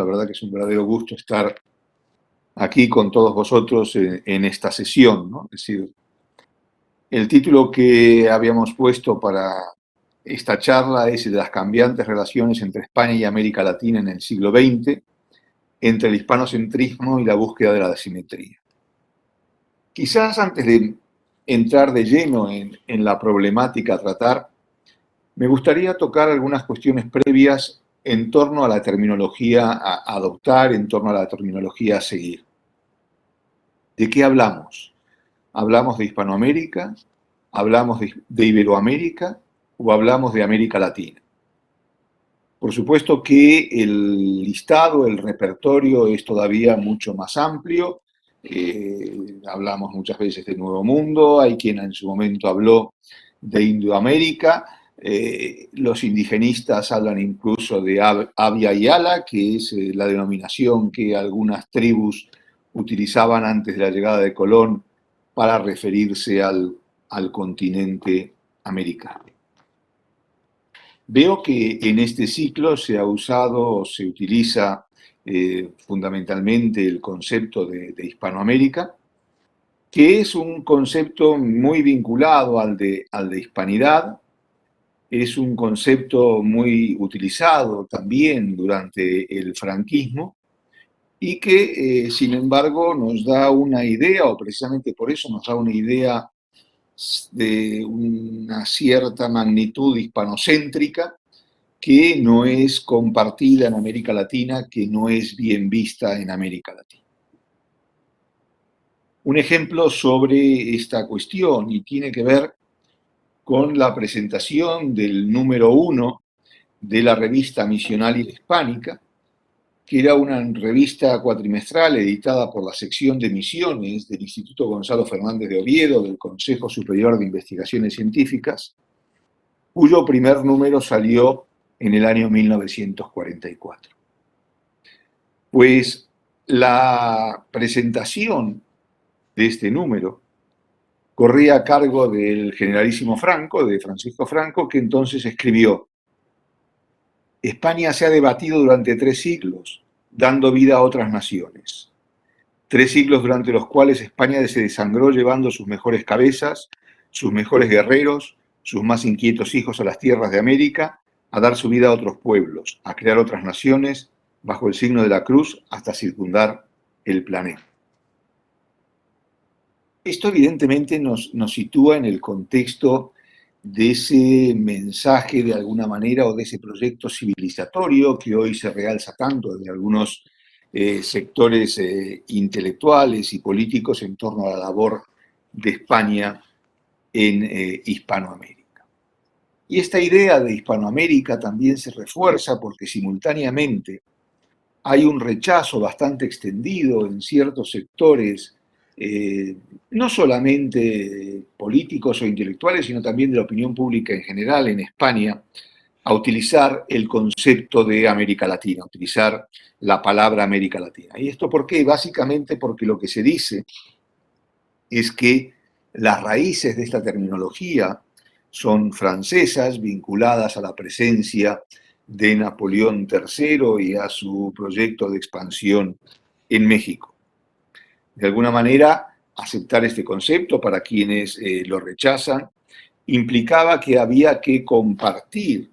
La verdad que es un verdadero gusto estar aquí con todos vosotros en esta sesión, ¿no? Es decir, el título que habíamos puesto para esta charla es de las cambiantes relaciones entre España y América Latina en el siglo XX, entre el hispanocentrismo y la búsqueda de la asimetría. Quizás antes de entrar de lleno en la problemática a tratar, me gustaría tocar algunas cuestiones previas en torno a la terminología a adoptar, en torno a la terminología a seguir. ¿De qué hablamos? ¿Hablamos de Hispanoamérica? ¿Hablamos de Iberoamérica? ¿O hablamos de América Latina? Por supuesto que el listado, el repertorio es todavía mucho más amplio. Hablamos muchas veces de Nuevo Mundo, hay quien en su momento habló de Indoamérica. Los indigenistas hablan incluso de Abya Yala, que es la denominación que algunas tribus utilizaban antes de la llegada de Colón para referirse al continente americano. Veo que en este ciclo se ha usado o se utiliza fundamentalmente el concepto de Hispanoamérica, que es un concepto muy vinculado al de hispanidad, es un concepto muy utilizado también durante el franquismo y que, sin embargo, nos da una idea, o precisamente por eso nos da una idea de una cierta magnitud hispanocéntrica que no es compartida en América Latina, que no es bien vista en América Latina. Un ejemplo sobre esta cuestión, y tiene que ver con la presentación del número 1 de la revista Misionaria Hispánica, que era una revista cuatrimestral editada por la sección de misiones del Instituto Gonzalo Fernández de Oviedo del Consejo Superior de Investigaciones Científicas, cuyo primer número salió en el año 1944. Pues la presentación de este número corría a cargo del generalísimo Franco, de Francisco Franco, que entonces escribió: España se ha debatido durante 3 siglos, dando vida a otras naciones. 3 siglos durante los cuales España se desangró llevando sus mejores cabezas, sus mejores guerreros, sus más inquietos hijos a las tierras de América, a dar su vida a otros pueblos, a crear otras naciones, bajo el signo de la cruz, hasta circundar el planeta. Esto evidentemente nos sitúa en el contexto de ese mensaje de alguna manera o de ese proyecto civilizatorio que hoy se realza tanto desde algunos sectores intelectuales y políticos en torno a la labor de España en Hispanoamérica. Y esta idea de Hispanoamérica también se refuerza porque simultáneamente hay un rechazo bastante extendido en ciertos sectores, no solamente políticos o intelectuales, sino también de la opinión pública en general en España, a utilizar el concepto de América Latina, a utilizar la palabra América Latina. ¿Y esto por qué? Básicamente porque lo que se dice es que las raíces de esta terminología son francesas, vinculadas a la presencia de Napoleón III y a su proyecto de expansión en México. De alguna manera, aceptar este concepto para quienes lo rechazan implicaba que había que compartir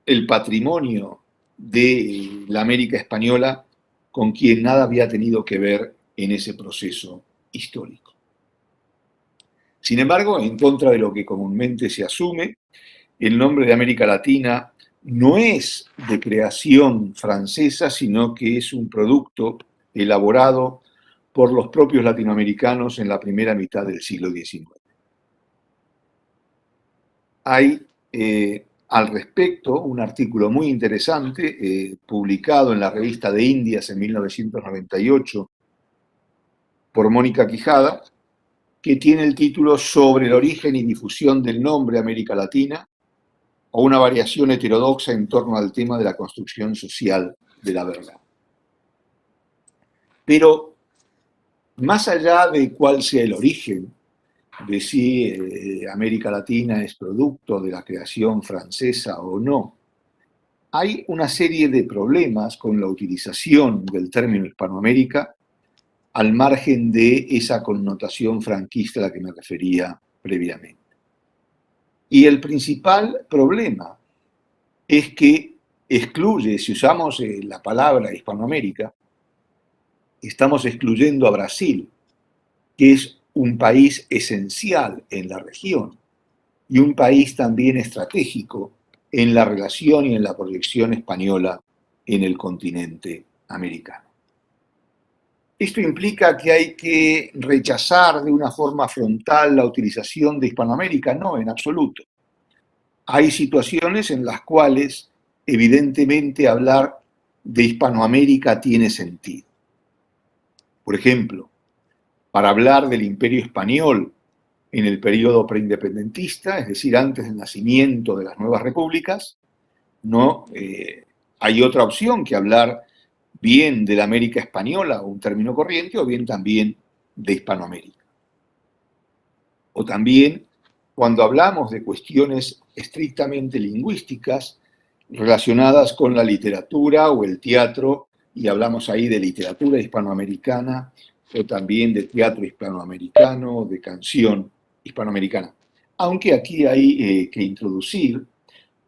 el patrimonio de la América española con quien nada había tenido que ver en ese proceso histórico. Sin embargo, en contra de lo que comúnmente se asume, el nombre de América Latina no es de creación francesa, sino que es un producto elaborado por los propios latinoamericanos en la primera mitad del siglo XIX. Hay al respecto un artículo muy interesante publicado en la revista de Indias en 1998 por Mónica Quijada, que tiene el título Sobre el origen y difusión del nombre América Latina, o una variación heterodoxa en torno al tema de la construcción social de la verdad. Pero, más allá de cuál sea el origen, de si América Latina es producto de la creación francesa o no, hay una serie de problemas con la utilización del término Hispanoamérica al margen de esa connotación franquista a la que me refería previamente. Y el principal problema es que excluye, si usamos la palabra Hispanoamérica, estamos excluyendo a Brasil, que es un país esencial en la región y un país también estratégico en la relación y en la proyección española en el continente americano. ¿Esto implica que hay que rechazar de una forma frontal la utilización de Hispanoamérica? No, en absoluto. Hay situaciones en las cuales evidentemente hablar de Hispanoamérica tiene sentido. Por ejemplo, para hablar del Imperio Español en el periodo preindependentista, es decir, antes del nacimiento de las nuevas repúblicas, no hay otra opción que hablar bien de la América española, un término corriente, o bien también de Hispanoamérica. O también cuando hablamos de cuestiones estrictamente lingüísticas relacionadas con la literatura o el teatro, y hablamos ahí de literatura hispanoamericana, o también de teatro hispanoamericano, de canción hispanoamericana. Aunque aquí hay que introducir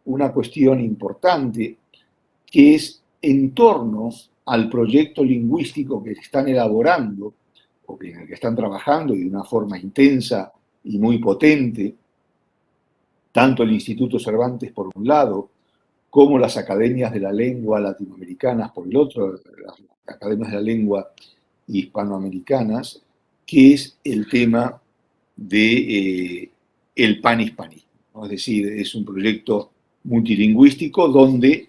una cuestión importante que es en torno al proyecto lingüístico que están elaborando o en el que están trabajando y de una forma intensa y muy potente, tanto el Instituto Cervantes por un lado, como las academias de la lengua latinoamericanas por el otro, las academias de la lengua hispanoamericanas, que es el tema de el panhispanismo, ¿no? Es decir, es un proyecto multilingüístico donde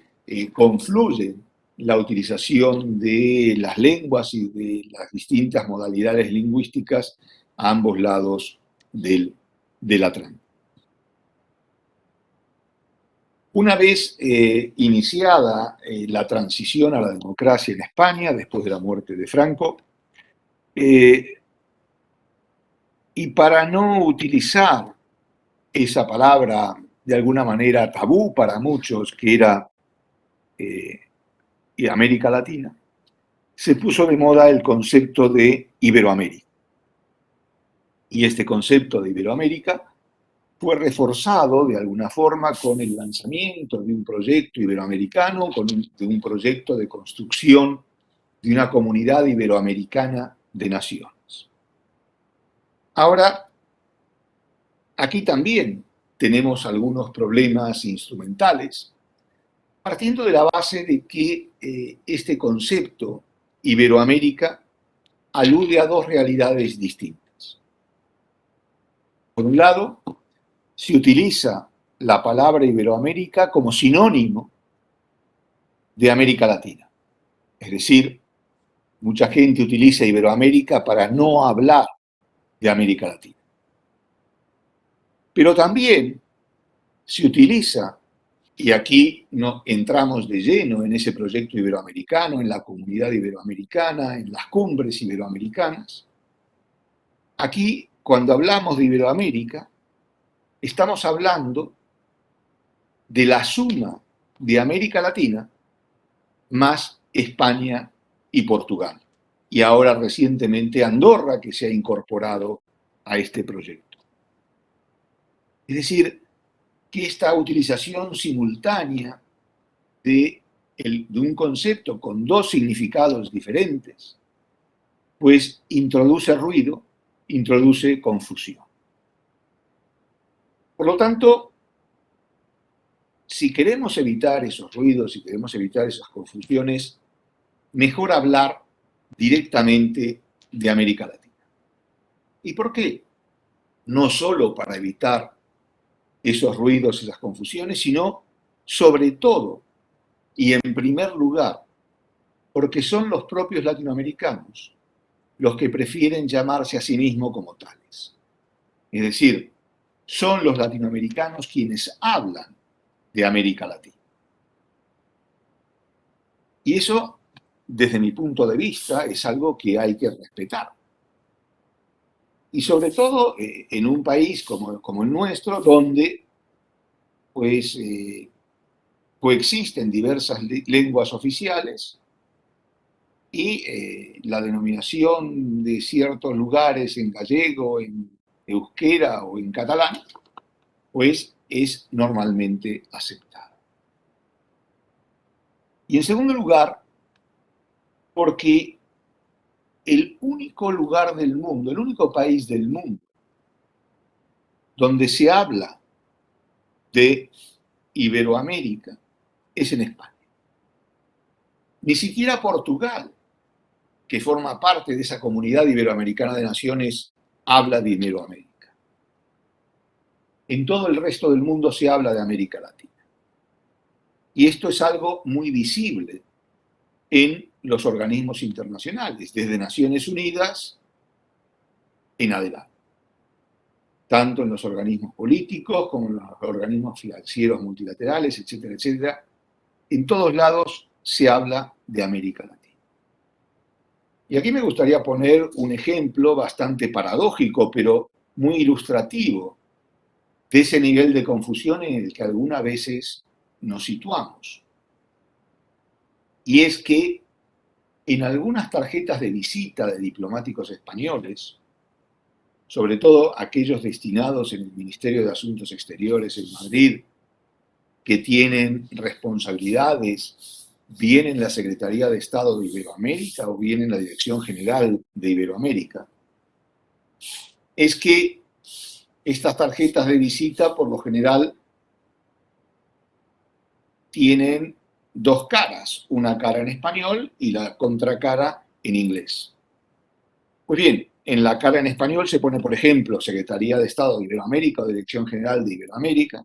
confluyen la utilización de las lenguas y de las distintas modalidades lingüísticas a ambos lados del Atlántico. Una vez iniciada la transición a la democracia en España, después de la muerte de Franco, y para no utilizar esa palabra de alguna manera tabú para muchos, que era América Latina, se puso de moda el concepto de Iberoamérica. Y este concepto de Iberoamérica fue reforzado de alguna forma con el lanzamiento de un proyecto iberoamericano, de un proyecto de construcción de una comunidad iberoamericana de naciones. Ahora, aquí también tenemos algunos problemas instrumentales, partiendo de la base de que este concepto Iberoamérica alude a dos realidades distintas. Por un lado, se utiliza la palabra Iberoamérica como sinónimo de América Latina. Es decir, mucha gente utiliza Iberoamérica para no hablar de América Latina. Pero también se utiliza, y aquí no entramos de lleno en ese proyecto iberoamericano, en la comunidad iberoamericana, en las cumbres iberoamericanas. Aquí, cuando hablamos de Iberoamérica, estamos hablando de la suma de América Latina más España y Portugal. Y ahora recientemente Andorra, que se ha incorporado a este proyecto. Es decir, que esta utilización simultánea de un concepto con dos significados diferentes, pues introduce ruido, introduce confusión. Por lo tanto, si queremos evitar esos ruidos, si queremos evitar esas confusiones, mejor hablar directamente de América Latina. ¿Y por qué? No solo para evitar esos ruidos, esas confusiones, sino sobre todo y en primer lugar, porque son los propios latinoamericanos los que prefieren llamarse a sí mismos como tales. Es decir, son los latinoamericanos quienes hablan de América Latina. Y eso, desde mi punto de vista, es algo que hay que respetar. Y sobre todo en un país como el nuestro, donde pues coexisten diversas lenguas oficiales y la denominación de ciertos lugares en gallego, en euskera o en catalán, pues es normalmente aceptada. Y en segundo lugar, porque el único lugar del mundo, el único país del mundo donde se habla de Iberoamérica es en España. Ni siquiera Portugal, que forma parte de esa comunidad iberoamericana de naciones, habla de Iberoamérica. En todo el resto del mundo se habla de América Latina. Y esto es algo muy visible en los organismos internacionales, desde Naciones Unidas en adelante, tanto en los organismos políticos como en los organismos financieros multilaterales, etcétera, etcétera. En todos lados se habla de América Latina. Y aquí me gustaría poner un ejemplo bastante paradójico, pero muy ilustrativo de ese nivel de confusión en el que algunas veces nos situamos. Y es que en algunas tarjetas de visita de diplomáticos españoles, sobre todo aquellos destinados en el Ministerio de Asuntos Exteriores en Madrid, que tienen responsabilidades bien en la Secretaría de Estado de Iberoamérica o bien en la Dirección General de Iberoamérica, es que estas tarjetas de visita por lo general tienen dos caras, una cara en español y la contracara en inglés. Pues bien, en la cara en español se pone, por ejemplo, Secretaría de Estado de Iberoamérica o Dirección General de Iberoamérica,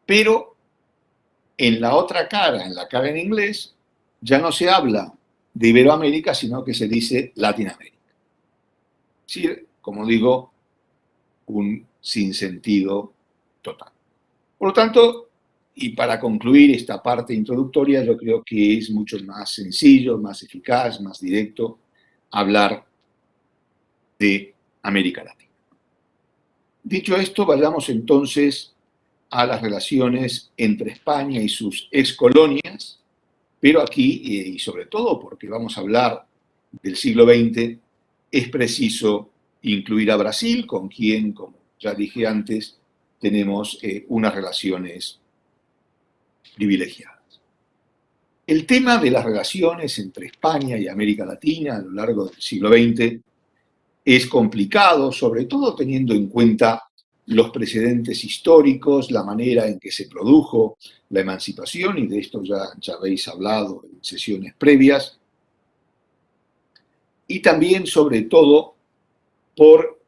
pero en la otra cara, en la cara en inglés, ya no se habla de Iberoamérica, sino que se dice Latinoamérica. Es decir, como digo, un sinsentido total. Por lo tanto, y para concluir esta parte introductoria, yo creo que es mucho más sencillo, más eficaz, más directo hablar de América Latina. Dicho esto, vayamos entonces a las relaciones entre España y sus excolonias, pero aquí, y sobre todo porque vamos a hablar del siglo XX, es preciso incluir a Brasil, con quien, como ya dije antes, tenemos unas relaciones privilegiadas. El tema de las relaciones entre España y América Latina a lo largo del siglo XX es complicado, sobre todo teniendo en cuenta los precedentes históricos, la manera en que se produjo la emancipación, y de esto ya habéis hablado en sesiones previas, y también, sobre todo, por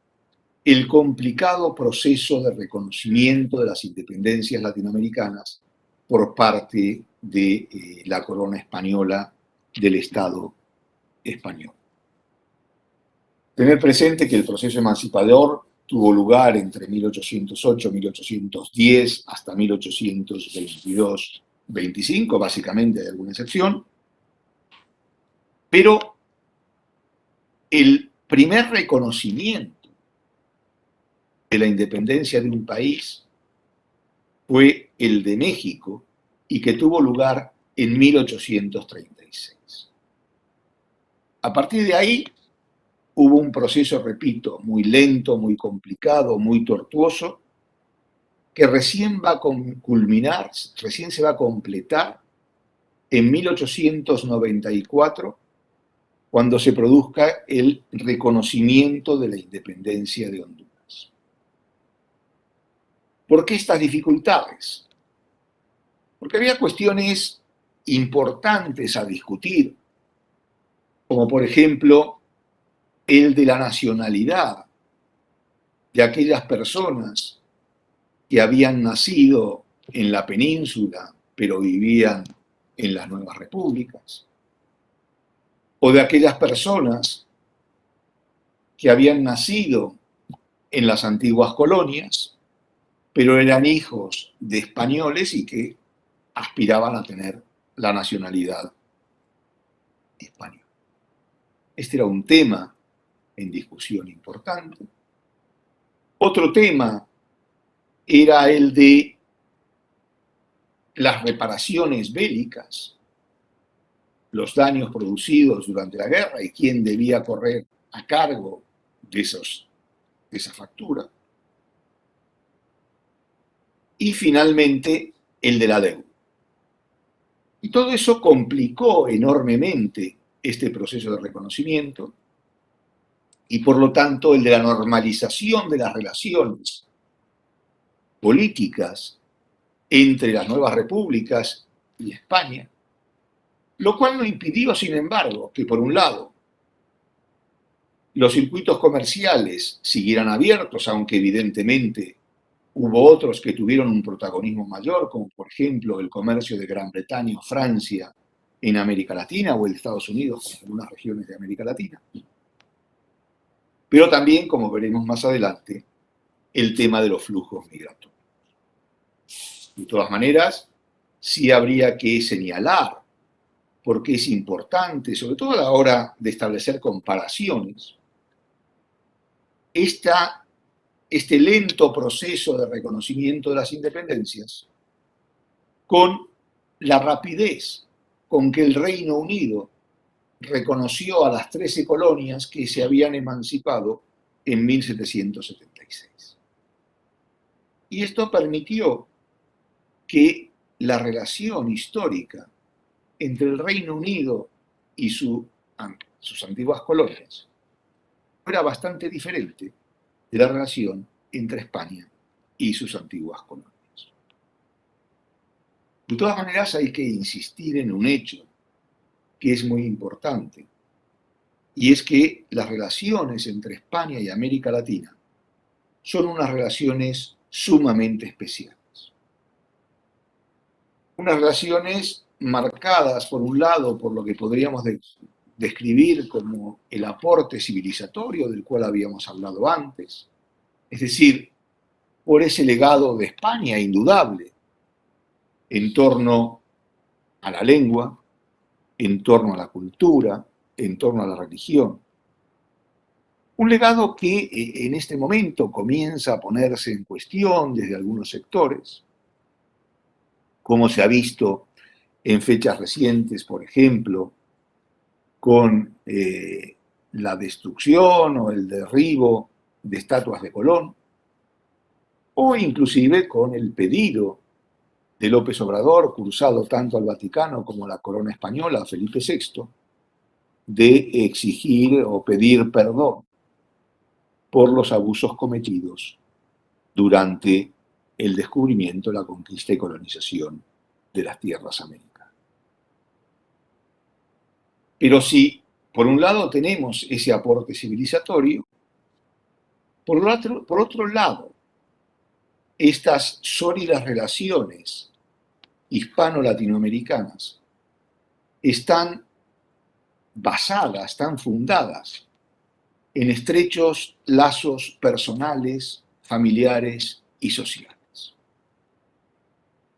el complicado proceso de reconocimiento de las independencias latinoamericanas por parte de la corona española, del Estado español. Tener presente que el proceso emancipador tuvo lugar entre 1808 y 1810 hasta 1822-25, básicamente hay alguna excepción, pero el primer reconocimiento de la independencia de un país fue el de México y que tuvo lugar en 1836. A partir de ahí hubo un proceso, repito, muy lento, muy complicado, muy tortuoso, que recién va a culminar, recién se va a completar en 1894, cuando se produzca el reconocimiento de la independencia de Honduras. ¿Por qué estas dificultades? Porque había cuestiones importantes a discutir, como por ejemplo el de la nacionalidad de aquellas personas que habían nacido en la península pero vivían en las nuevas repúblicas, o de aquellas personas que habían nacido en las antiguas colonias pero eran hijos de españoles y que aspiraban a tener la nacionalidad española. Este era un tema en discusión importante. Otro tema era el de las reparaciones bélicas, los daños producidos durante la guerra y quién debía correr a cargo de esa factura. Y finalmente, el de la deuda. Y todo eso complicó enormemente este proceso de reconocimiento y, por lo tanto, el de la normalización de las relaciones políticas entre las nuevas repúblicas y España, lo cual no impidió, sin embargo, que, por un lado, los circuitos comerciales siguieran abiertos, aunque evidentemente hubo otros que tuvieron un protagonismo mayor, como por ejemplo el comercio de Gran Bretaña o Francia en América Latina, o el de Estados Unidos en algunas regiones de América Latina. Pero también, como veremos más adelante, el tema de los flujos migratorios. De todas maneras, sí habría que señalar, porque es importante, sobre todo a la hora de establecer comparaciones, este lento proceso de reconocimiento de las independencias con la rapidez con que el Reino Unido reconoció a las 13 colonias que se habían emancipado en 1776. Y esto permitió que la relación histórica entre el Reino Unido y sus antiguas colonias fuera bastante diferente de la relación entre España y sus antiguas colonias. De todas maneras, hay que insistir en un hecho que es muy importante, y es que las relaciones entre España y América Latina son unas relaciones sumamente especiales. Unas relaciones marcadas, por un lado, por lo que podríamos describir como el aporte civilizatorio del cual habíamos hablado antes, es decir, por ese legado de España indudable en torno a la lengua, en torno a la cultura, en torno a la religión. Un legado que en este momento comienza a ponerse en cuestión desde algunos sectores, como se ha visto en fechas recientes, por ejemplo, con la destrucción o el derribo de estatuas de Colón, o inclusive con el pedido de López Obrador, cursado tanto al Vaticano como a la corona española, a Felipe VI, de exigir o pedir perdón por los abusos cometidos durante el descubrimiento, la conquista y colonización de las tierras americanas. Pero si, por un lado, tenemos ese aporte civilizatorio, por otro lado, estas sólidas relaciones hispano-latinoamericanas están basadas, están fundadas en estrechos lazos personales, familiares y sociales.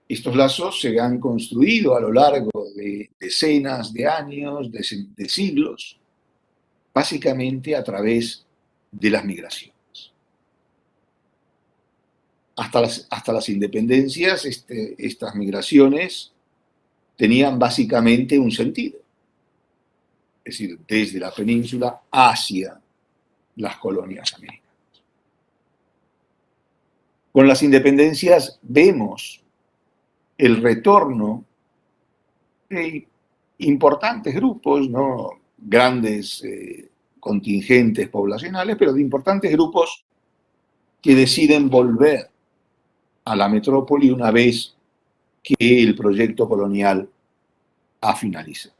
Estos lazos se han construido a lo largo de decenas de años, de siglos, básicamente a través de las migraciones. Hasta las independencias, estas migraciones tenían básicamente un sentido, es decir, desde la península hacia las colonias americanas. Con las independencias vemos el retorno de importantes grupos, no grandes contingentes poblacionales, pero de importantes grupos que deciden volver a la metrópoli una vez que el proyecto colonial ha finalizado.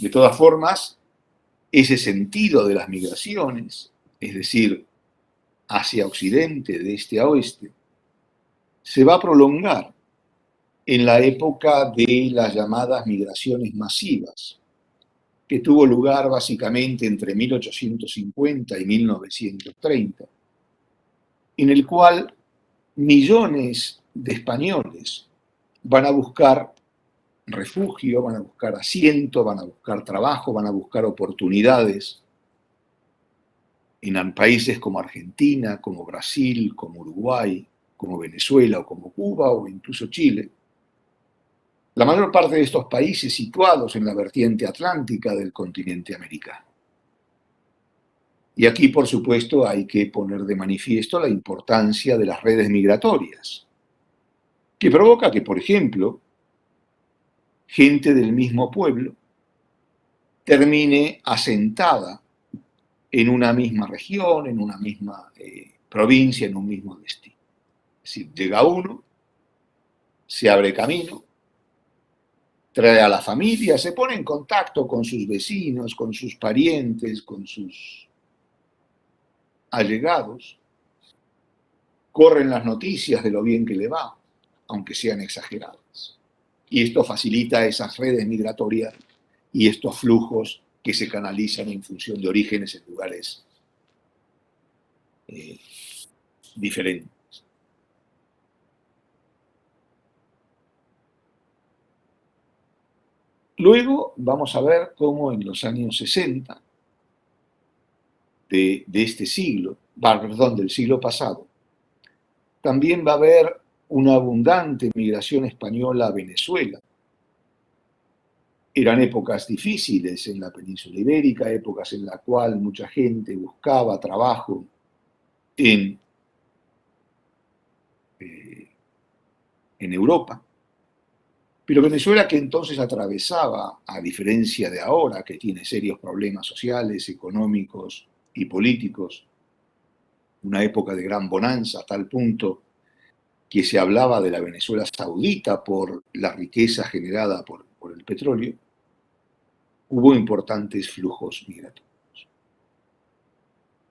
De todas formas, ese sentido de las migraciones, es decir, hacia occidente, de este a oeste, se va a prolongar en la época de las llamadas migraciones masivas, que tuvo lugar básicamente entre 1850 y 1930, en el cual millones de españoles van a buscar refugio, van a buscar asiento, van a buscar trabajo, van a buscar oportunidades en países como Argentina, como Brasil, como Uruguay, como Venezuela o como Cuba o incluso Chile, la mayor parte de estos países situados en la vertiente atlántica del continente americano. Y aquí, por supuesto, hay que poner de manifiesto la importancia de las redes migratorias, que provoca que, por ejemplo, gente del mismo pueblo termine asentada en una misma región, en una misma provincia, en un mismo destino. Es decir, llega uno, se abre camino, trae a la familia, se pone en contacto con sus vecinos, con sus parientes, con sus allegados, corren las noticias de lo bien que le va, aunque sean exageradas. Y esto facilita esas redes migratorias y estos flujos que se canalizan en función de orígenes en lugares diferentes. Luego vamos a ver cómo en los años 60 de este siglo, perdón, del siglo pasado, también va a haber una abundante migración española a Venezuela. Eran épocas difíciles en la península ibérica, épocas en la cual mucha gente buscaba trabajo en Europa. Pero Venezuela, que entonces atravesaba, a diferencia de ahora, que tiene serios problemas sociales, económicos y políticos, una época de gran bonanza, a tal punto que se hablaba de la Venezuela saudita por la riqueza generada por el petróleo, hubo importantes flujos migratorios.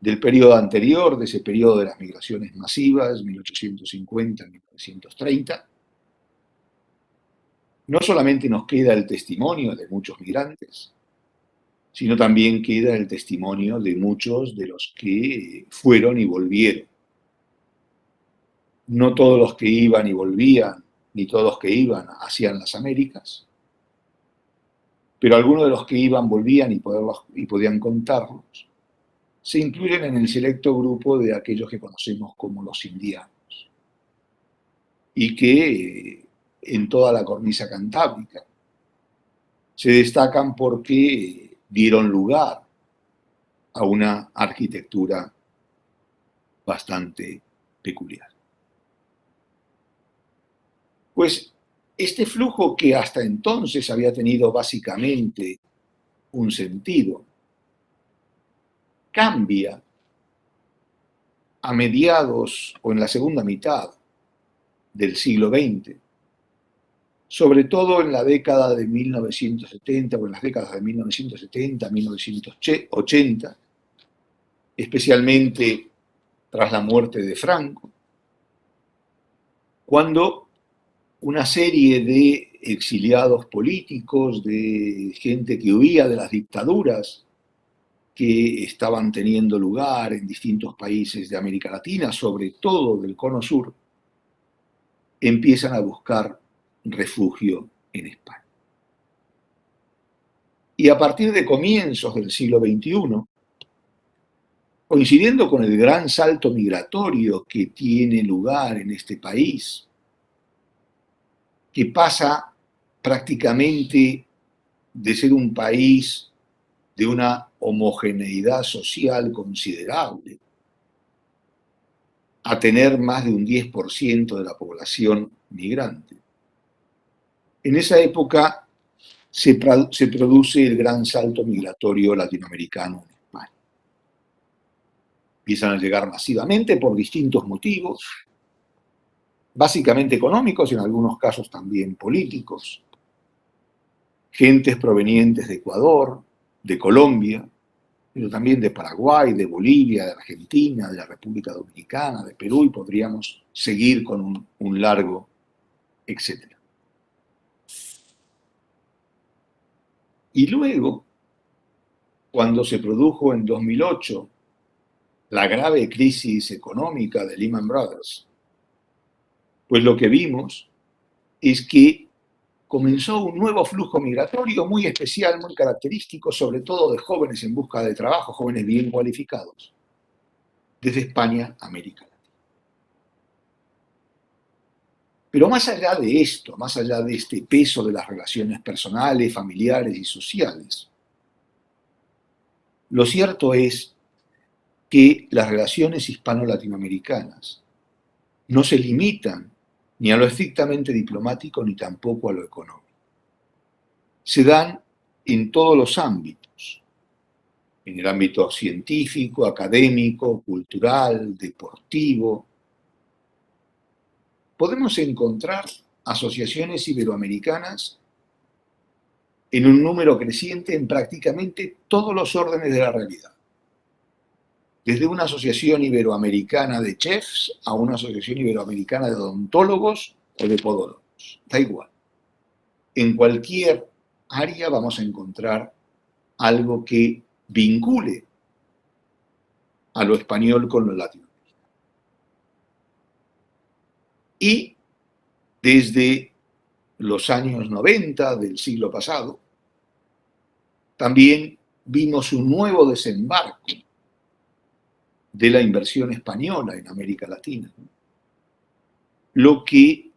Del periodo anterior, de ese periodo de las migraciones masivas, 1850-1930, no solamente nos queda el testimonio de muchos migrantes, sino también queda el testimonio de muchos de los que fueron y volvieron. No todos los que iban y volvían, ni todos los que iban hacían las Américas, pero algunos de los que iban, volvían y podían contarlos, se incluyen en el selecto grupo de aquellos que conocemos como los indianos, y que en toda la cornisa cantábrica se destacan porque dieron lugar a una arquitectura bastante peculiar. Pues este flujo, que hasta entonces había tenido básicamente un sentido, cambia a mediados o en la segunda mitad del siglo XX, sobre todo en la década de 1970 o en las décadas de 1970, 1980, especialmente tras la muerte de Franco, cuando una serie de exiliados políticos, de gente que huía de las dictaduras que estaban teniendo lugar en distintos países de América Latina, sobre todo del Cono Sur, empiezan a buscar refugio en España. Y a partir de comienzos del siglo XXI, coincidiendo con el gran salto migratorio que tiene lugar en este país, que pasa prácticamente de ser un país de una homogeneidad social considerable a tener más de un 10% de la población migrante. En esa época se produce el gran salto migratorio latinoamericano en España. Empiezan a llegar masivamente por distintos motivos, básicamente económicos y en algunos casos también políticos. Gentes provenientes de Ecuador, de Colombia, pero también de Paraguay, de Bolivia, de Argentina, de la República Dominicana, de Perú, y podríamos seguir con un largo etcétera. Y luego, cuando se produjo en 2008 la grave crisis económica de Lehman Brothers, pues lo que vimos es que comenzó un nuevo flujo migratorio muy especial, muy característico, sobre todo de jóvenes en busca de trabajo, jóvenes bien cualificados, desde España a América Latina. Pero más allá de esto, más allá de este peso de las relaciones personales, familiares y sociales, lo cierto es que las relaciones hispano-latinoamericanas no se limitan ni a lo estrictamente diplomático ni tampoco a lo económico. Se dan en todos los ámbitos, en el ámbito científico, académico, cultural, deportivo. Podemos encontrar asociaciones iberoamericanas en un número creciente en prácticamente todos los órdenes de la realidad. Desde una asociación iberoamericana de chefs a una asociación iberoamericana de odontólogos o de podólogos. Da igual. En cualquier área vamos a encontrar algo que vincule a lo español con lo latino. Y desde los años 90 del siglo pasado, también vimos un nuevo desembarco de la inversión española en América Latina, lo que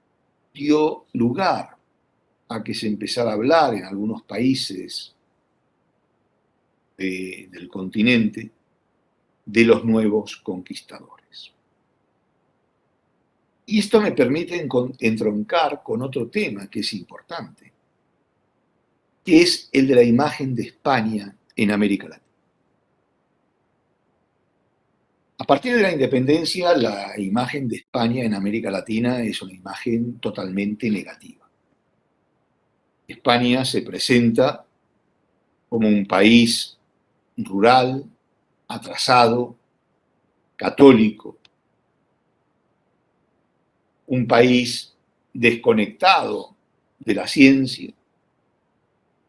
dio lugar a que se empezara a hablar en algunos países del continente de los nuevos conquistadores. Y esto me permite entroncar con otro tema que es importante, que es el de la imagen de España en América Latina. A partir de la independencia, la imagen de España en América Latina es una imagen totalmente negativa. España se presenta como un país rural, atrasado, católico, un país desconectado de la ciencia,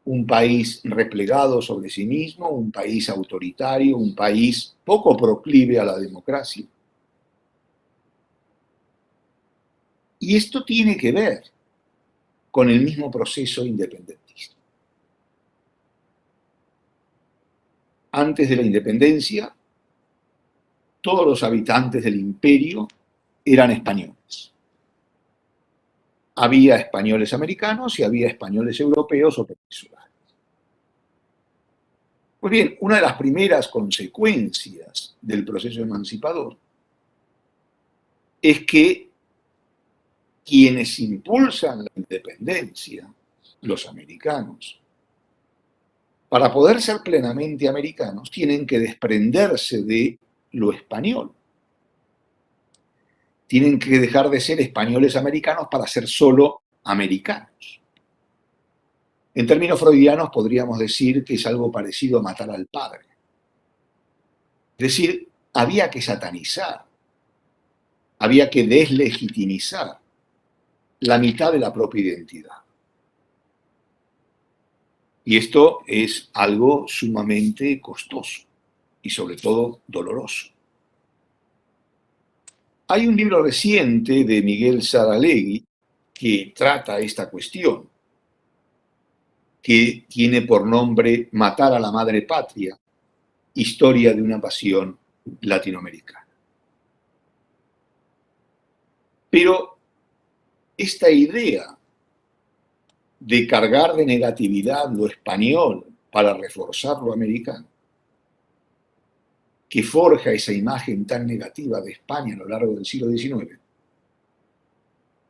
un país replegado sobre sí mismo, un país autoritario, un país poco proclive a la democracia. Y esto tiene que ver con el mismo proceso independentista. Antes de la independencia, todos los habitantes del imperio eran españoles. Había españoles americanos y había españoles europeos o peninsulares. Pues bien, una de las primeras consecuencias del proceso emancipador es que quienes impulsan la independencia, los americanos, para poder ser plenamente americanos, tienen que desprenderse de lo español. Tienen que dejar de ser españoles americanos para ser solo americanos. En términos freudianos podríamos decir que es algo parecido a matar al padre. Es decir, había que satanizar, había que deslegitimizar la mitad de la propia identidad. Y esto es algo sumamente costoso y sobre todo doloroso. Hay un libro reciente de Miguel Saralegui que trata esta cuestión, que tiene por nombre Matar a la Madre Patria, historia de una pasión latinoamericana. Pero esta idea de cargar de negatividad lo español para reforzar lo americano, que forja esa imagen tan negativa de España a lo largo del siglo XIX,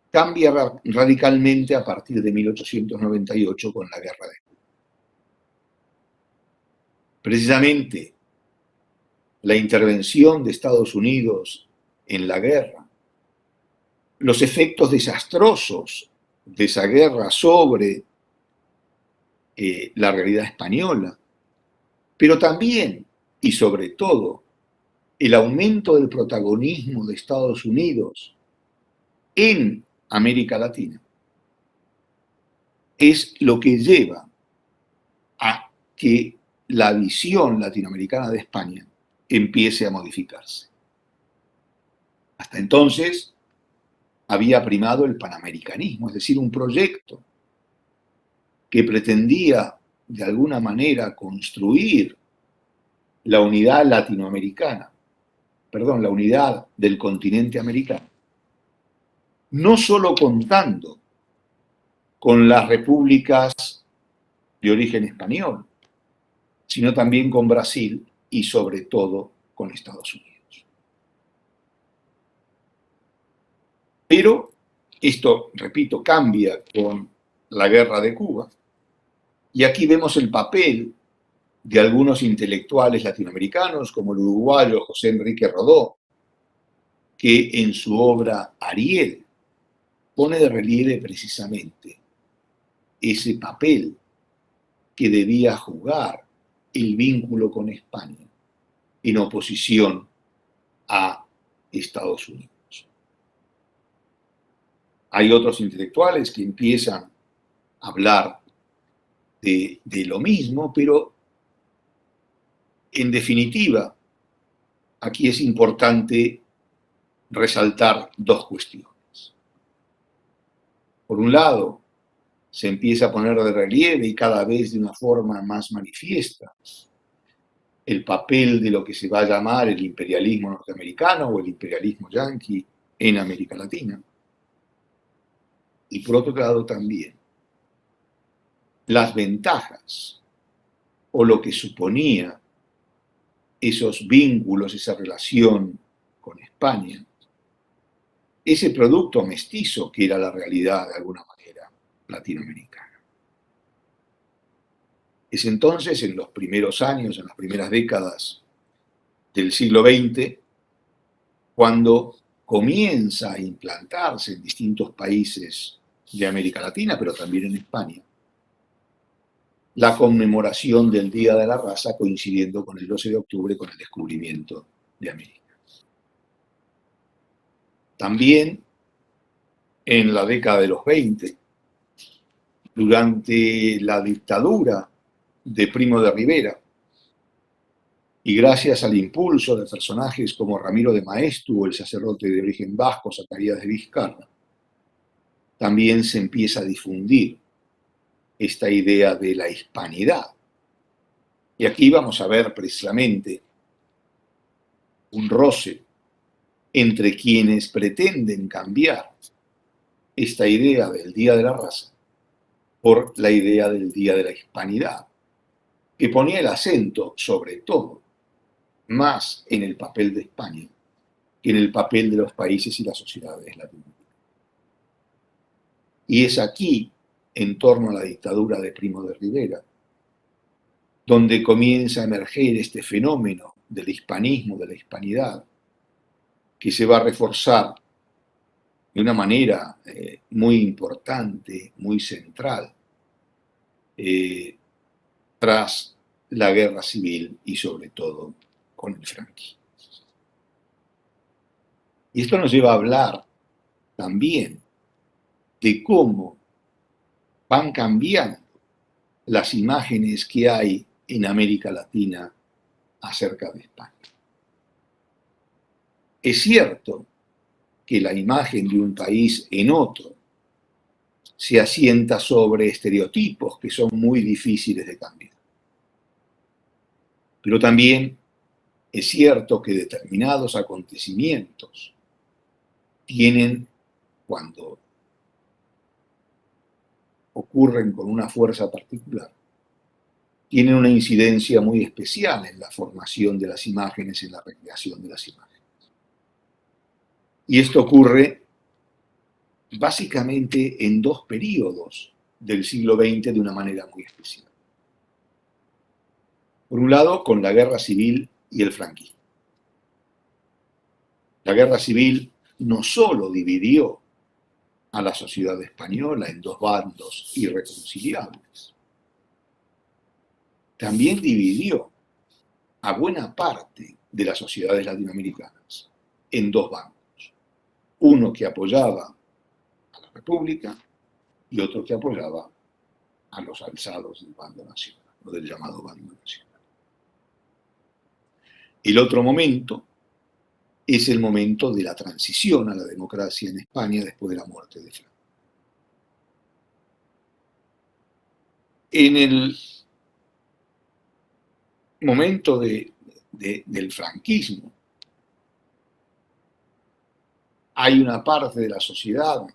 cambia radicalmente a partir de 1898 con la Guerra de Cuba. Precisamente la intervención de Estados Unidos en la guerra, los efectos desastrosos de esa guerra sobre la realidad española, pero también y sobre todo el aumento del protagonismo de Estados Unidos en América Latina, es lo que lleva a que la visión latinoamericana de España empiece a modificarse. Hasta entonces había primado el panamericanismo, es decir, un proyecto que pretendía de alguna manera construir la unidad latinoamericana, perdón, la unidad del continente americano, no solo contando con las repúblicas de origen español, sino también con Brasil y sobre todo con Estados Unidos. Pero esto, repito, cambia con la guerra de Cuba, y aquí vemos el papel de algunos intelectuales latinoamericanos, como el uruguayo José Enrique Rodó, que en su obra Ariel pone de relieve precisamente ese papel que debía jugar el vínculo con España en oposición a Estados Unidos. Hay otros intelectuales que empiezan a hablar de lo mismo, pero en definitiva, aquí es importante resaltar dos cuestiones. Por un lado, se empieza a poner de relieve y cada vez de una forma más manifiesta el papel de lo que se va a llamar el imperialismo norteamericano o el imperialismo yanqui en América Latina. Y por otro lado también las ventajas o lo que suponía esos vínculos, esa relación con España, ese producto mestizo que era la realidad de alguna manera latinoamericana. Es entonces, en los primeros años, en las primeras décadas del siglo XX, cuando comienza a implantarse en distintos países de América Latina, pero también en España, la conmemoración del Día de la Raza coincidiendo con el 12 de octubre, con el descubrimiento de América. También en la década de los 20, durante la dictadura de Primo de Rivera, y gracias al impulso de personajes como Ramiro de Maeztu o el sacerdote de origen vasco Zacarías de Vizcarra, también se empieza a difundir esta idea de la hispanidad. Y aquí vamos a ver precisamente un roce entre quienes pretenden cambiar esta idea del Día de la Raza por la idea del Día de la Hispanidad, que ponía el acento, sobre todo, más en el papel de España que en el papel de los países y las sociedades latinoamericanas. Y es aquí, en torno a la dictadura de Primo de Rivera, donde comienza a emerger este fenómeno del hispanismo, de la hispanidad, que se va a reforzar de una manera muy importante, muy central, tras la guerra civil y sobre todo con el franquismo. Y esto nos lleva a hablar también de cómo van cambiando las imágenes que hay en América Latina acerca de España. Es cierto que la imagen de un país en otro se asienta sobre estereotipos que son muy difíciles de cambiar. Pero también es cierto que determinados acontecimientos tienen, cuando ocurren con una fuerza particular, tienen una incidencia muy especial en la formación de las imágenes, en la recreación de las imágenes. Y esto ocurre básicamente en dos periodos del siglo XX de una manera muy especial. Por un lado, con la guerra civil y el franquismo. La guerra civil no solo dividió a la sociedad española en dos bandos irreconciliables, también dividió a buena parte de las sociedades latinoamericanas en dos bandos. Uno que apoyaba a la República y otro que apoyaba a los alzados del bando nacional, o del llamado bando nacional. El otro momento es el momento de la transición a la democracia en España después de la muerte de Franco. En el momento del franquismo, hay una parte de la sociedad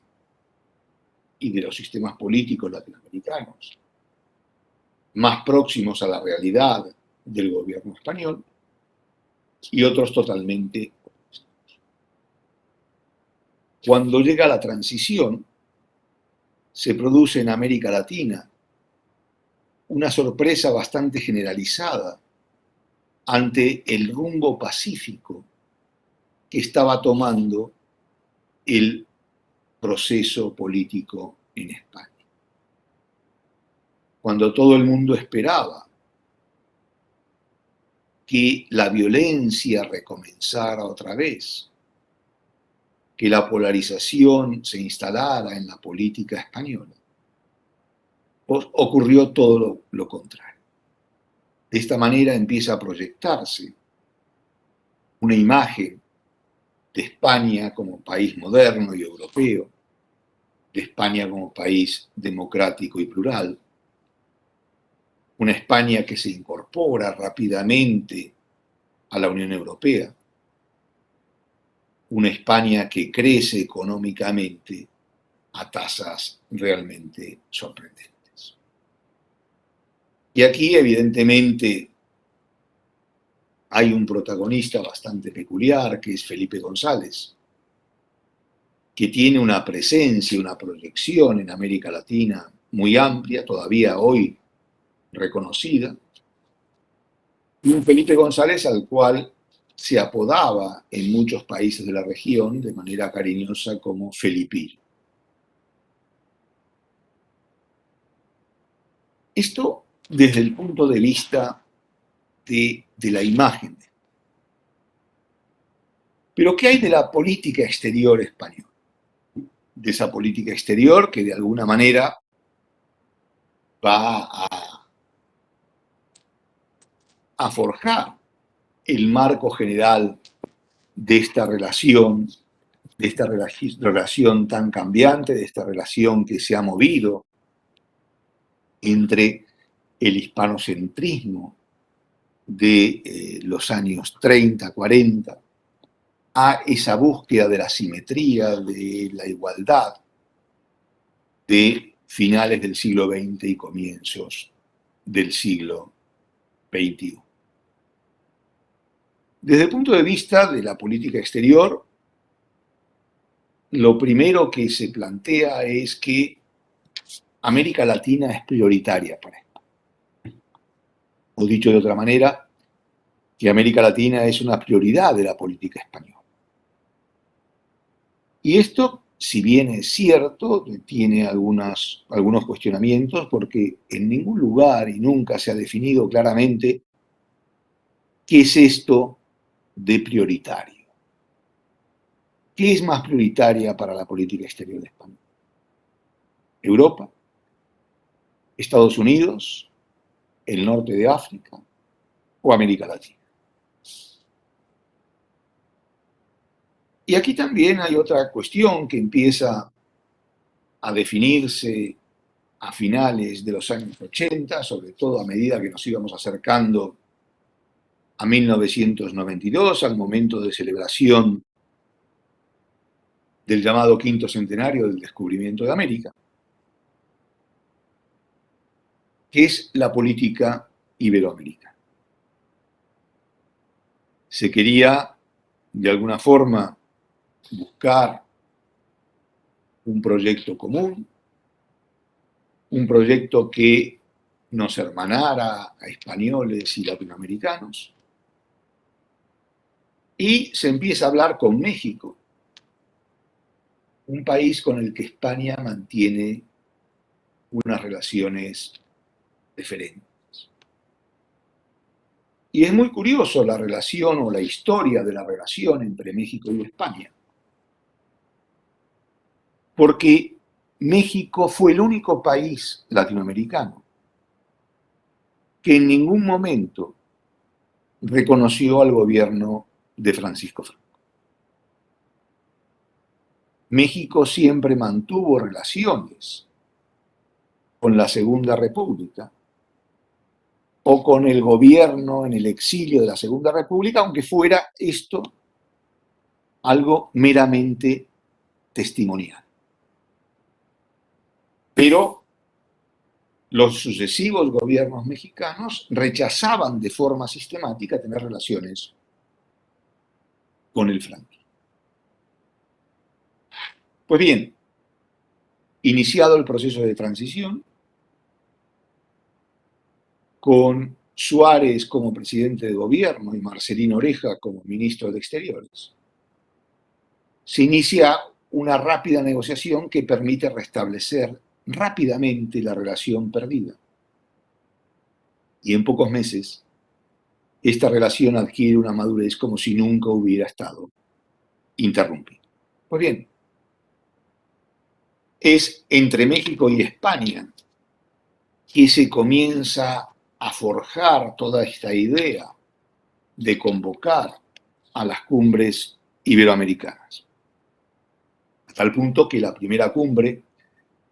y de los sistemas políticos latinoamericanos más próximos a la realidad del gobierno español y otros totalmente. Cuando llega la transición, se produce en América Latina una sorpresa bastante generalizada ante el rumbo pacífico que estaba tomando el proceso político en España. Cuando todo el mundo esperaba que la violencia recomenzara otra vez, que la polarización se instalara en la política española, ocurrió todo lo contrario. De esta manera empieza a proyectarse una imagen de España como país moderno y europeo, de España como país democrático y plural, una España que se incorpora rápidamente a la Unión Europea, una España que crece económicamente a tasas realmente sorprendentes. Y aquí, evidentemente, hay un protagonista bastante peculiar, que es Felipe González, que tiene una presencia, una proyección en América Latina muy amplia, todavía hoy reconocida, y un Felipe González al cual se apodaba en muchos países de la región de manera cariñosa como Felipillo. Esto desde el punto de vista de la imagen. Pero ¿qué hay de la política exterior española? De esa política exterior que de alguna manera va a forjar el marco general de esta relación tan cambiante, de esta relación que se ha movido entre el hispanocentrismo de los años 30, 40, a esa búsqueda de la simetría, de la igualdad de finales del siglo XX y comienzos del siglo XXI. Desde el punto de vista de la política exterior, lo primero que se plantea es que América Latina es prioritaria para España. O dicho de otra manera, que América Latina es una prioridad de la política española. Y esto, si bien es cierto, tiene algunos cuestionamientos, porque en ningún lugar y nunca se ha definido claramente qué es esto de prioritario. ¿Qué es más prioritaria para la política exterior de España? ¿Europa? ¿Estados Unidos? ¿El norte de África? ¿O América Latina? Y aquí también hay otra cuestión que empieza a definirse a finales de los años 80, sobre todo a medida que nos íbamos acercando a 1992, al momento de celebración del llamado quinto centenario del descubrimiento de América, que es la política iberoamericana. Se quería, de alguna forma, buscar un proyecto común, un proyecto que nos hermanara a españoles y latinoamericanos, y se empieza a hablar con México, un país con el que España mantiene unas relaciones diferentes. Y es muy curioso la relación o la historia de la relación entre México y España, porque México fue el único país latinoamericano que en ningún momento reconoció al gobierno de Francisco Franco. México siempre mantuvo relaciones con la Segunda República o con el gobierno en el exilio de la Segunda República, aunque fuera esto algo meramente testimonial. Pero los sucesivos gobiernos mexicanos rechazaban de forma sistemática tener relaciones con el franquismo. Pues bien, iniciado el proceso de transición, con Suárez como presidente de gobierno y Marcelino Oreja como ministro de Exteriores, se inicia una rápida negociación que permite restablecer rápidamente la relación perdida. Y en pocos meses, esta relación adquiere una madurez como si nunca hubiera estado interrumpida. Pues bien, es entre México y España que se comienza a forjar toda esta idea de convocar a las cumbres iberoamericanas. A tal punto que la primera cumbre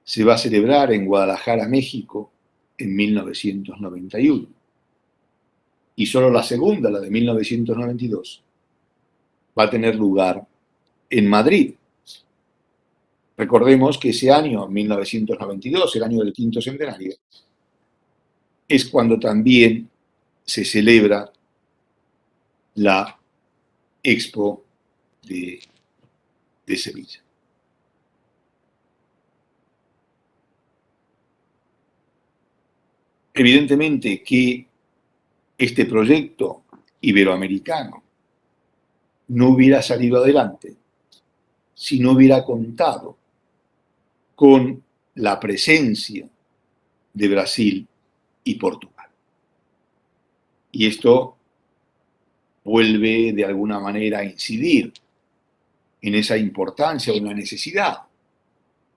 se va a celebrar en Guadalajara, México, en 1991. Y solo la segunda, la de 1992, va a tener lugar en Madrid. Recordemos que ese año, 1992, el año del quinto centenario, es cuando también se celebra la Expo de Sevilla. Evidentemente que este proyecto iberoamericano no hubiera salido adelante si no hubiera contado con la presencia de Brasil y Portugal. Y esto vuelve de alguna manera a incidir en esa importancia o en la necesidad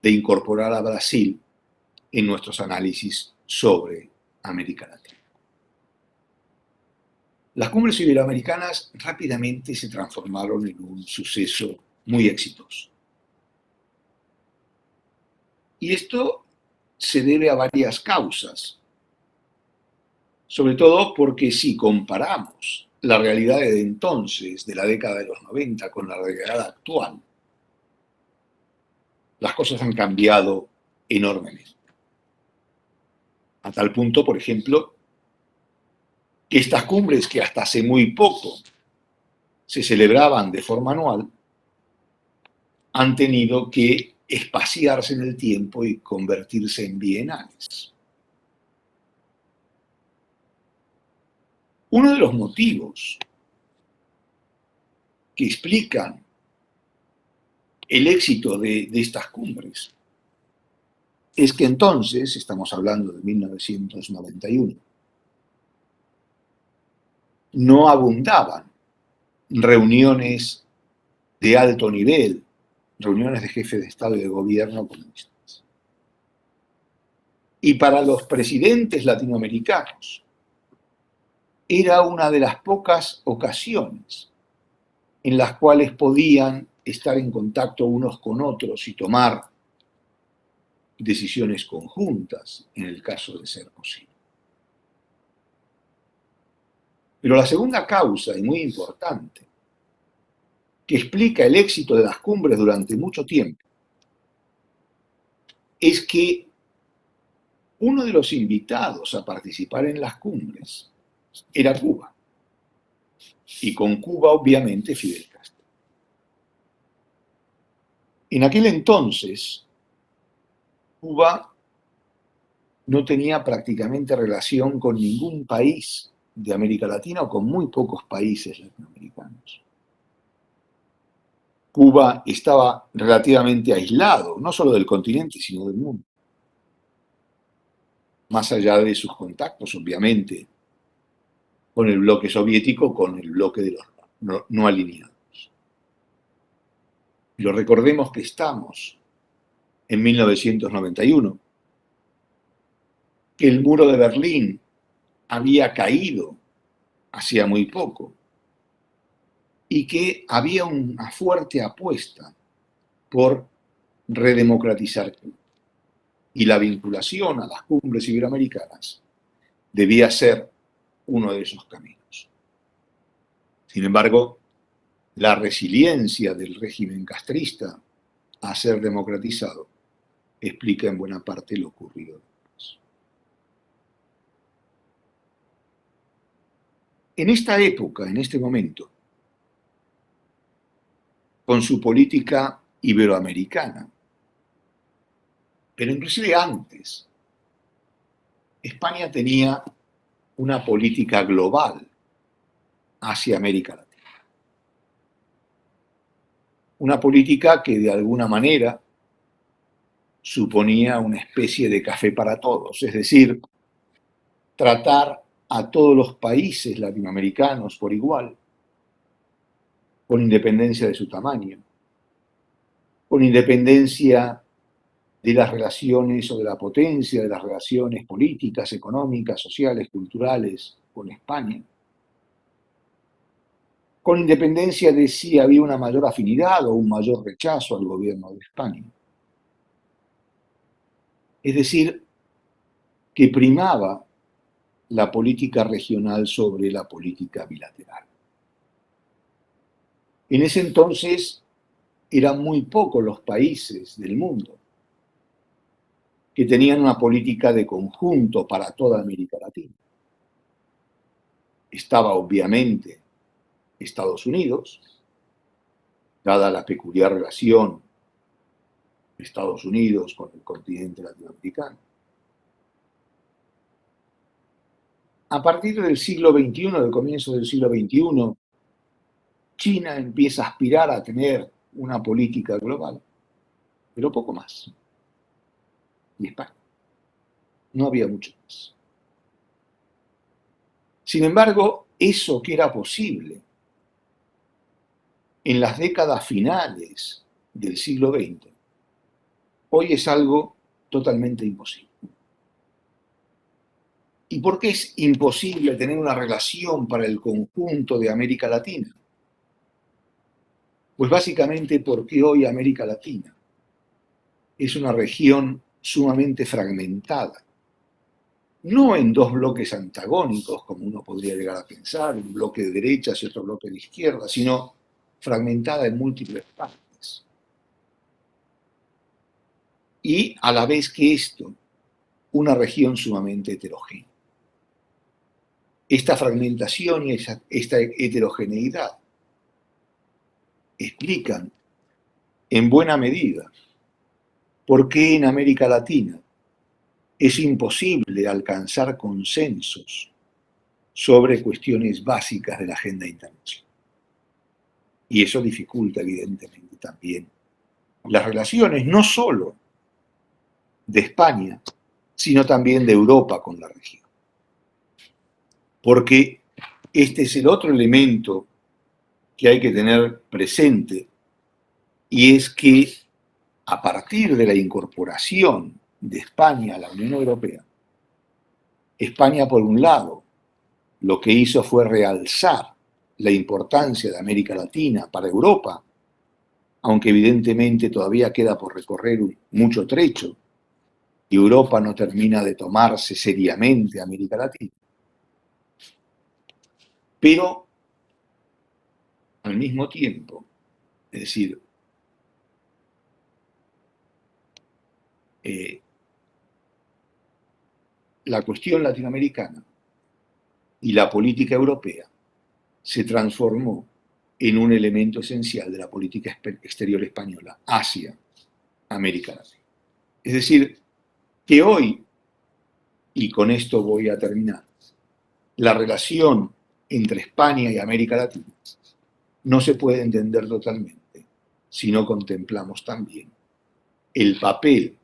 de incorporar a Brasil en nuestros análisis sobre América Latina. Las cumbres iberoamericanas rápidamente se transformaron en un suceso muy exitoso. Y esto se debe a varias causas, sobre todo porque si comparamos la realidad de entonces, de la década de los 90, con la realidad actual, las cosas han cambiado enormemente. A tal punto, por ejemplo, que estas cumbres que hasta hace muy poco se celebraban de forma anual, han tenido que espaciarse en el tiempo y convertirse en bienales. Uno de los motivos que explican el éxito de estas cumbres es que entonces, estamos hablando de 1991, no abundaban reuniones de alto nivel, reuniones de jefes de Estado y de gobierno como estas. Y para los presidentes latinoamericanos era una de las pocas ocasiones en las cuales podían estar en contacto unos con otros y tomar decisiones conjuntas, en el caso de ser posible. Pero la segunda causa, y muy importante, que explica el éxito de las cumbres durante mucho tiempo, es que uno de los invitados a participar en las cumbres era Cuba. Y con Cuba, obviamente, Fidel Castro. En aquel entonces, Cuba no tenía prácticamente relación con ningún país de América Latina o con muy pocos países latinoamericanos. Cuba estaba relativamente aislado, no solo del continente, sino del mundo. Más allá de sus contactos, obviamente, con el bloque soviético, con el bloque de los no alineados. Pero recordemos que estamos en 1991, que el muro de Berlín había caído hacía muy poco y que había una fuerte apuesta por redemocratizar Cuba. Y la vinculación a las cumbres iberoamericanas debía ser uno de esos caminos. Sin embargo, la resiliencia del régimen castrista a ser democratizado explica en buena parte lo ocurrido. En esta época, en este momento, con su política iberoamericana, pero inclusive antes, España tenía una política global hacia América Latina. Una política que de alguna manera suponía una especie de café para todos, es decir, tratar a todos los países latinoamericanos por igual, con independencia de su tamaño, con independencia de las relaciones o de la potencia de las relaciones políticas, económicas, sociales, culturales con España, con independencia de si había una mayor afinidad o un mayor rechazo al gobierno de España. Es decir, que primaba la política regional sobre la política bilateral. En ese entonces eran muy pocos los países del mundo que tenían una política de conjunto para toda América Latina. Estaba obviamente Estados Unidos, dada la peculiar relación de Estados Unidos con el continente latinoamericano. A partir del siglo XXI, del comienzo del siglo XXI, China empieza a aspirar a tener una política global, pero poco más. Y España. No había mucho más. Sin embargo, eso que era posible en las décadas finales del siglo XX, hoy es algo totalmente imposible. ¿Y por qué es imposible tener una relación para el conjunto de América Latina? Pues básicamente porque hoy América Latina es una región sumamente fragmentada. No en dos bloques antagónicos, como uno podría llegar a pensar, un bloque de derechas y otro bloque de izquierdas, sino fragmentada en múltiples partes. Y a la vez que esto, una región sumamente heterogénea. Esta fragmentación y esta heterogeneidad explican en buena medida por qué en América Latina es imposible alcanzar consensos sobre cuestiones básicas de la agenda internacional. Y eso dificulta evidentemente también las relaciones no solo de España, sino también de Europa con la región. Porque este es el otro elemento que hay que tener presente, y es que a partir de la incorporación de España a la Unión Europea, España, por un lado, lo que hizo fue realzar la importancia de América Latina para Europa, aunque evidentemente todavía queda por recorrer mucho trecho, y Europa no termina de tomarse seriamente a América Latina. Pero, al mismo tiempo, es decir, la cuestión latinoamericana y la política europea se transformó en un elemento esencial de la política exterior española hacia América Latina. Es decir, que hoy, y con esto voy a terminar, la relación entre España y América Latina no se puede entender totalmente si no contemplamos también el papel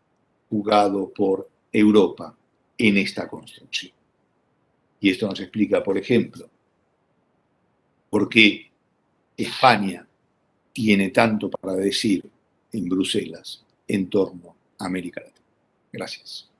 jugado por Europa en esta construcción. Y esto nos explica, por ejemplo, por qué España tiene tanto para decir en Bruselas en torno a América Latina. Gracias.